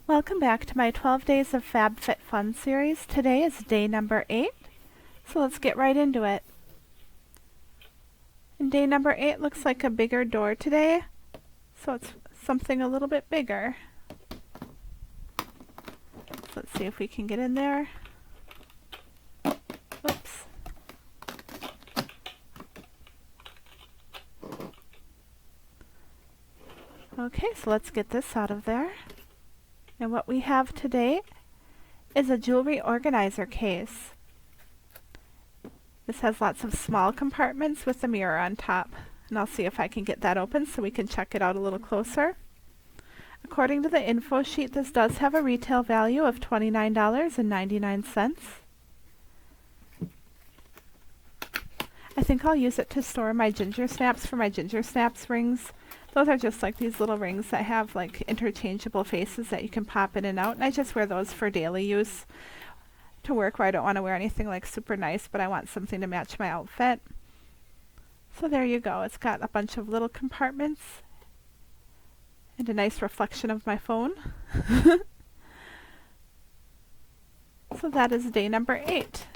Welcome back to my 12 Days of FabFitFun series. Today is day number 8, so let's get right into it. And day number 8 looks like a bigger door today, so it's something a little bit bigger. So let's see if we can get in there. Oops. Okay, so let's get this out of there. And what we have today is a jewelry organizer case. This has lots of small compartments with a mirror on top. And I'll see if I can get that open so we can check it out a little closer. According to the info sheet, this does have a retail value of $29.99. I think I'll use it to store my ginger snaps for my ginger snaps rings. Those are just like these little rings that have like interchangeable faces that you can pop in and out. And I just wear those for daily use to work where I don't want to wear anything like super nice, but I want something to match my outfit. So there you go. It's got a bunch of little compartments and a nice reflection of my phone. So that is day number 8.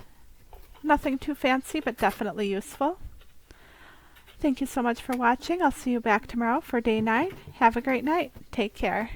Nothing too fancy, but definitely useful. Thank you so much for watching. I'll see you back tomorrow for day 9. Have a great night. Take care.